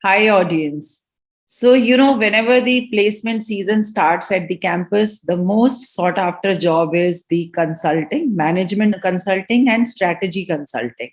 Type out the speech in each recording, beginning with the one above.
Hi, audience. Whenever the placement season starts at the campus, the most sought after job is the consulting, management consulting, and strategy consulting.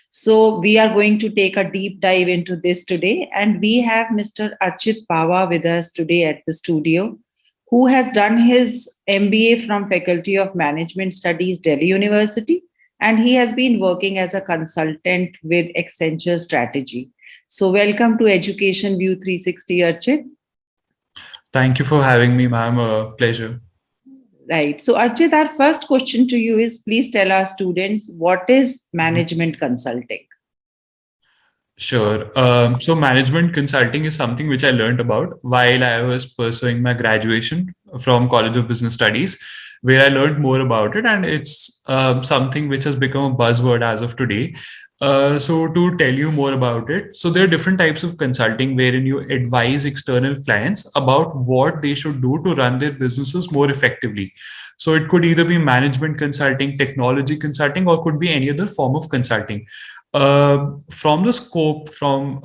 So, we are going to take a deep dive into this today. And we have Mr. Archit Pahwa with us today at the studio, who has done his MBA from Faculty of Management Studies, Delhi University. And he has been working as a consultant with Accenture Strategy. So, welcome to Education View 360, Archit. Thank you for having me, ma'am. A pleasure. Right. So, Archit, our first question to you is please tell our students what is management consulting? Sure. So management consulting is something which I learned about while I was pursuing my graduation from College of Business Studies, where I learned more about it, and it's something which has become a buzzword as of today. So to tell you more about it, so there are different types of consulting wherein you advise external clients about what they should do to run their businesses more effectively. So it could either be management consulting, technology consulting, or could be any other form of consulting. From the scope, from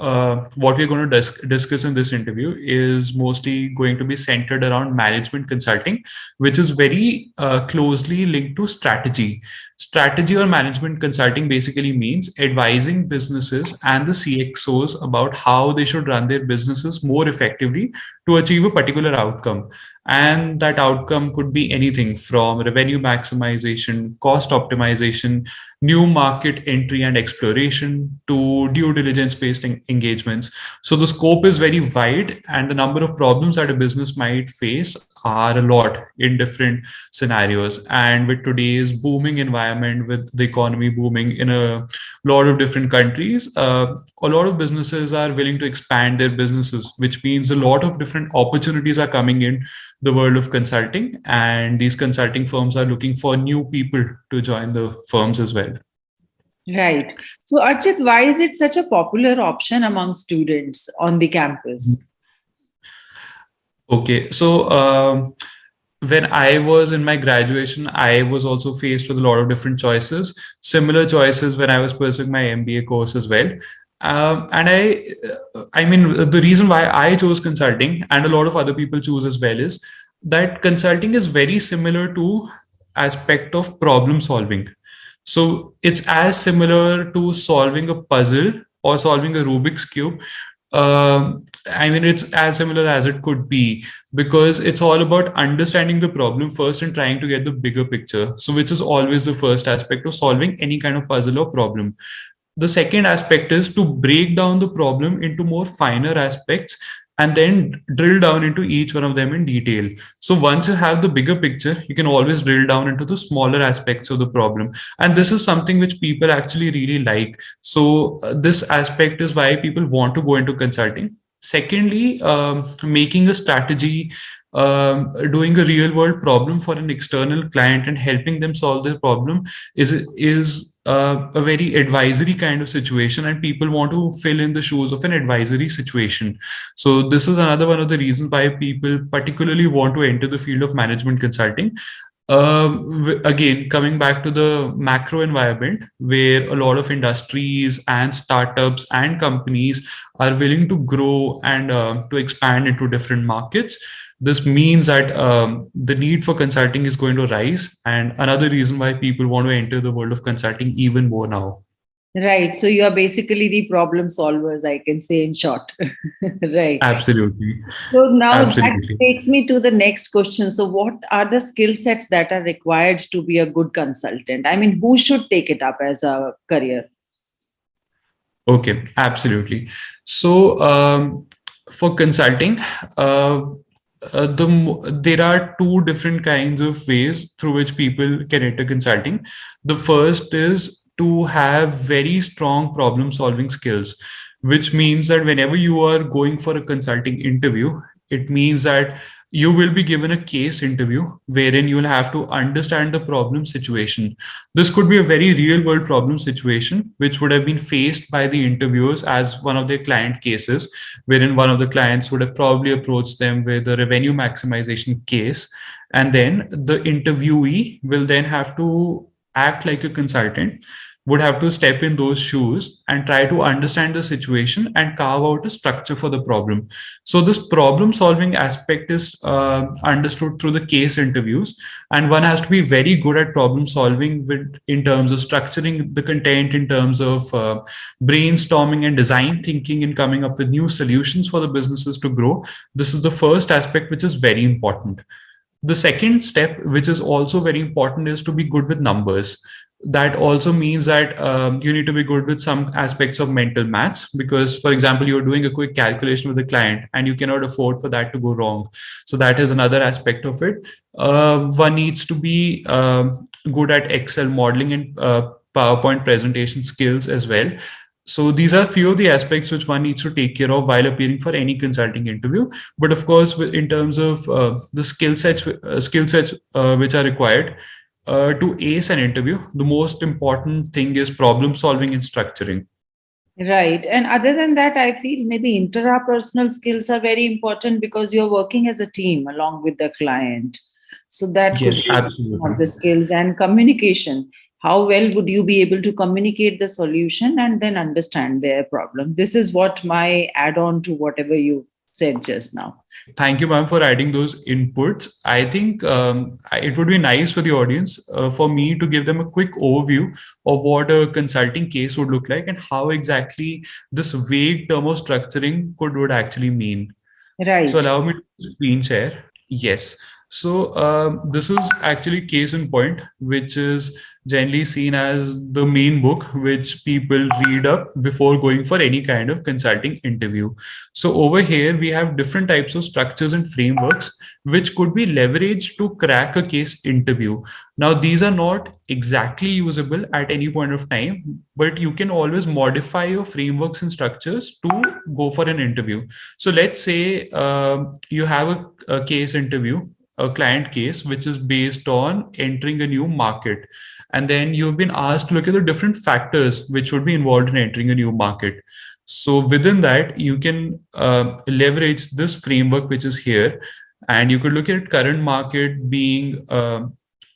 what we're going to discuss in this interview is mostly going to be centered around management consulting, which is very closely linked to strategy. Strategy or management consulting basically means advising businesses and the CXOs about how they should run their businesses more effectively to achieve a particular outcome. And that outcome could be anything from revenue maximization, cost optimization, new market entry and exploration, to due diligence based engagements. So the scope is very wide, and the number of problems that a business might face are a lot in different scenarios. And with today's booming environment, with the economy booming in a lot of different countries, a lot of businesses are willing to expand their businesses, which means a lot of different opportunities are coming in the world of consulting, and these consulting firms are looking for new people to join the firms as well. Right. So, Archit, why is it such a popular option among students on the campus? Okay, so when I was in my graduation, I was also faced with a lot of different choices, similar choices when I was pursuing my MBA course as well. And I mean, the reason why I chose consulting and a lot of other people choose as well is that consulting is very similar to aspect of problem solving. So it's as similar to solving a puzzle or solving a Rubik's cube. I mean, it's as similar as it could be, because it's all about understanding the problem first and trying to get the bigger picture. So, which is always the first aspect of solving any kind of puzzle or problem. The second aspect is to break down the problem into more finer aspects and then drill down into each one of them in detail. So once you have the bigger picture, you can always drill down into the smaller aspects of the problem. And this is something which people actually really like. So this aspect is why people want to go into consulting. Secondly, making a strategy, doing a real world problem for an external client and helping them solve their problem is a very advisory kind of situation, and people want to fill in the shoes of an advisory situation. So this is another one of the reasons why people particularly want to enter the field of management consulting. Again, coming back to the macro environment, where a lot of industries and startups and companies are willing to grow and to expand into different markets, this means that the need for consulting is going to rise, and another reason why people want to enter the world of consulting even more now. Right. So, you are basically the problem solvers, I can say in short. Right. Absolutely. So, now that Absolutely. takes me to the next question. So, what are the skill sets that are required to be a good consultant? I mean, who should take it up as a career? Okay, absolutely. So, for consulting, there are two different kinds of ways through which people can enter consulting. The first is to have very strong problem solving skills, which means that whenever you are going for a consulting interview, it means that you will be given a case interview wherein you will have to understand the problem situation. This could be a very real world problem situation, which would have been faced by the interviewers as one of their client cases, wherein one of the clients would have probably approached them with a revenue maximization case. And then the interviewee will then have to act like a consultant, would have to step in those shoes and try to understand the situation and carve out a structure for the problem. So this problem solving aspect is understood through the case interviews, and one has to be very good at problem solving with in terms of structuring the content, in terms of brainstorming and design thinking, and coming up with new solutions for the businesses to grow. This is the first aspect, which is very important. The second step, which is also very important, is to be good with numbers. That also means that you need to be good with some aspects of mental maths, because, for example, you're doing a quick calculation with the client and you cannot afford for that to go wrong. So that is another aspect of it. One needs to be good at Excel modeling and PowerPoint presentation skills as well. So these are few of the aspects which one needs to take care of while appearing for any consulting interview. But of course, in terms of the skill sets which are required to ace an interview, the most important thing is problem solving and structuring. Right. And other than that, I feel maybe interpersonal skills are very important because you're working as a team along with the client. So that could Yes, be one absolutely. of the skills. And communication. How well would you be able to communicate the solution and then understand their problem? This is what my add on to whatever you said just now. Thank you, ma'am, for adding those inputs. I think it would be nice for the audience for me to give them a quick overview of what a consulting case would look like and how exactly this vague term of structuring would actually mean. So Right. allow me to screen share. Yes. So this is actually case in point, which is generally seen as the main book which people read up before going for any kind of consulting interview. So over here we have different types of structures and frameworks which could be leveraged to crack a case interview. Now these are not exactly usable at any point of time, but you can always modify your frameworks and structures to go for an interview. So let's say you have a case interview, a client case, which is based on entering a new market. And then you've been asked to look at the different factors which would be involved in entering a new market. So within that, you can leverage this framework, which is here. And you could look at current market being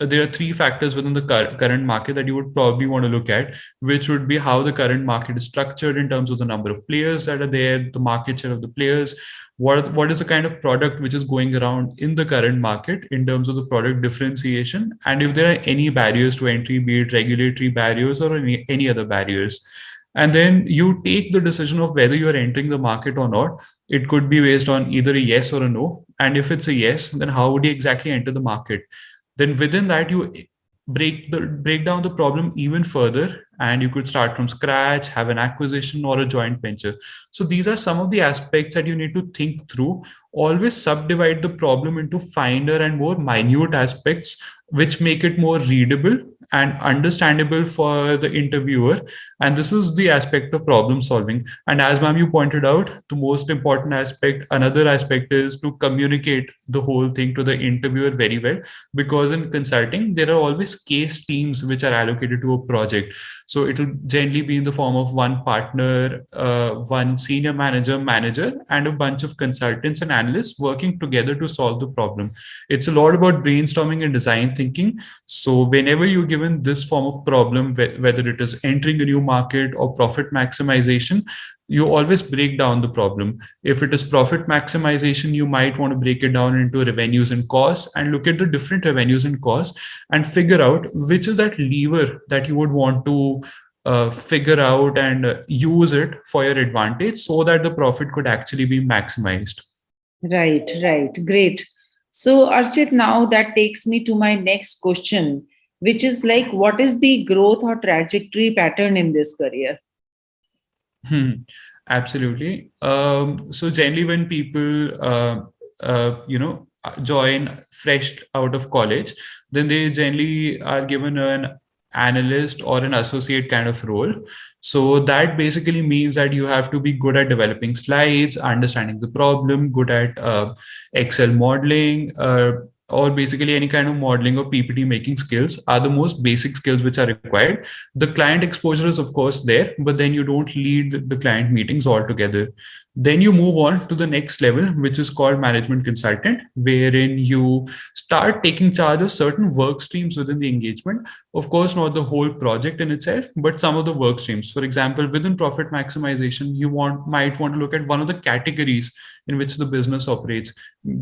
there are three factors within the current market that you would probably want to look at, which would be how the current market is structured in terms of the number of players that are there, the market share of the players, what is the kind of product which is going around in the current market in terms of the product differentiation, and if there are any barriers to entry, be it regulatory barriers or any other barriers. And then you take the decision of whether you are entering the market or not. It could be based on either a yes or a no. And if it's a yes, then how would you exactly enter the market? Then within that, you break down the problem even further, and you could start from scratch, have an acquisition or a joint venture. So these are some of the aspects that you need to think through. Always subdivide the problem into finer and more minute aspects, which make it more readable and understandable for the interviewer. And this is the aspect of problem solving. And as ma'am, you pointed out, the most important aspect, another aspect, is to communicate the whole thing to the interviewer very well, because in consulting there are always case teams which are allocated to a project. So it will generally be in the form of one partner, one senior manager, and a bunch of consultants and analysts working together to solve the problem. It's a lot about brainstorming and design thinking. So whenever you're given this form of problem, whether it is entering a new market or profit maximization, you always break down the problem. If it is profit maximization, you might want to break it down into revenues and costs and look at the different revenues and costs and figure out which is that lever that you would want to figure out and use it for your advantage so that the profit could actually be maximized. Right, right. Great. So, Archit, now that takes me to my next question, which is like, what is the growth or trajectory pattern in this career? Hmm. Absolutely. So generally, when people, join fresh out of college, then they generally are given an analyst or an associate kind of role. So that basically means that you have to be good at developing slides, understanding the problem, good at Excel modeling, or basically any kind of modeling or PPT making skills are the most basic skills which are required. The client exposure is of course there, but then you don't lead the client meetings altogether. Then you move on to the next level, which is called management consultant, wherein you start taking charge of certain work streams within the engagement. Of course, not the whole project in itself, but some of the work streams. For example, within profit maximization, you might want to look at one of the categories in which the business operates,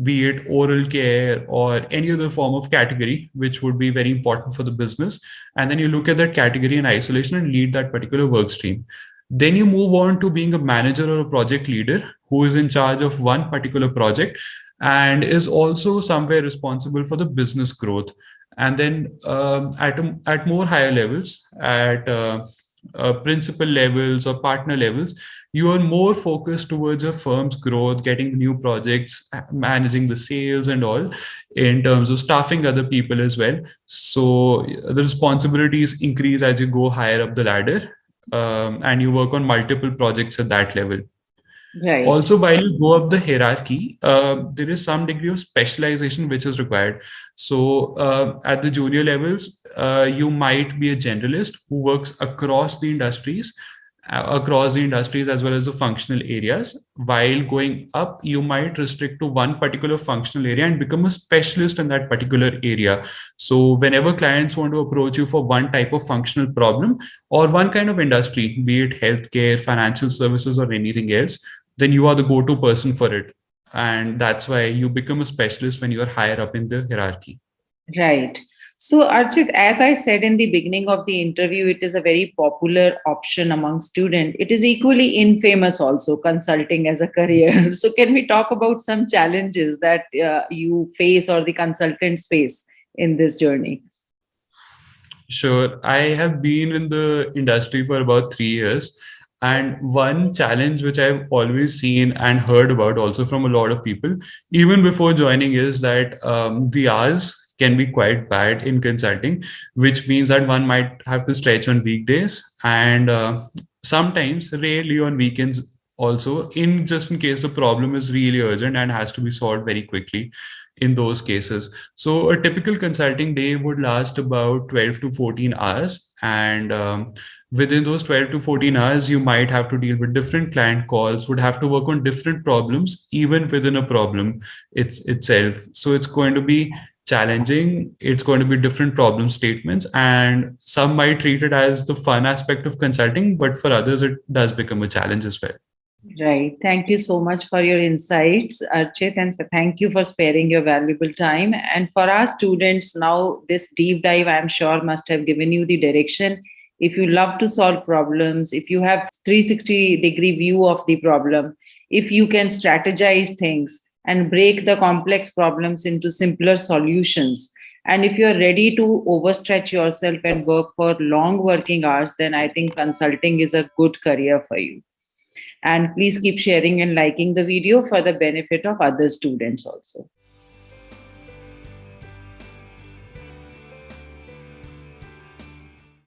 be it oral care or any other form of category, which would be very important for the business. And then you look at that category in isolation and lead that particular work stream. Then you move on to being a manager or a project leader who is in charge of one particular project and is also somewhere responsible for the business growth. And then at more higher levels, at principal levels or partner levels, you are more focused towards a firm's growth, getting new projects, managing the sales and all, in terms of staffing other people as well. So the responsibilities increase as you go higher up the ladder, and you work on multiple projects at that level. Right. Also, while you go up the hierarchy, there is some degree of specialization which is required. So, at the junior levels, you might be a generalist who works across the industries as well as the functional areas. While going up, you might restrict to one particular functional area and become a specialist in that particular area. So, whenever clients want to approach you for one type of functional problem or one kind of industry, be it healthcare, financial services, or anything else, then you are the go-to person for it. And that's why you become a specialist when you are higher up in the hierarchy. Right. So, Archit, as I said in the beginning of the interview, it is a very popular option among students. It is equally infamous also, consulting as a career. So, can we talk about some challenges that you face or the consultants face in this journey? Sure. I have been in the industry for about 3 years. And one challenge which I've always seen and heard about also from a lot of people, even before joining, is that the hours can be quite bad in consulting, which means that one might have to stretch on weekdays and sometimes, rarely on weekends also, in just in case the problem is really urgent and has to be solved very quickly in those cases. So a typical consulting day would last about 12 to 14 hours. And within those 12 to 14 hours, you might have to deal with different client calls, would have to work on different problems, even within a problem itself. So it's going to be challenging. It's going to be different problem statements. And some might treat it as the fun aspect of consulting, but for others, it does become a challenge as well. Right. Thank you so much for your insights, Archit, and thank you for sparing your valuable time. And for our students, now this deep dive, I'm sure, must have given you the direction. If you love to solve problems, if you have 360-degree view of the problem, if you can strategize things and break the complex problems into simpler solutions, and if you're ready to overstretch yourself and work for long working hours, then I think consulting is a good career for you. And please keep sharing and liking the video for the benefit of other students also.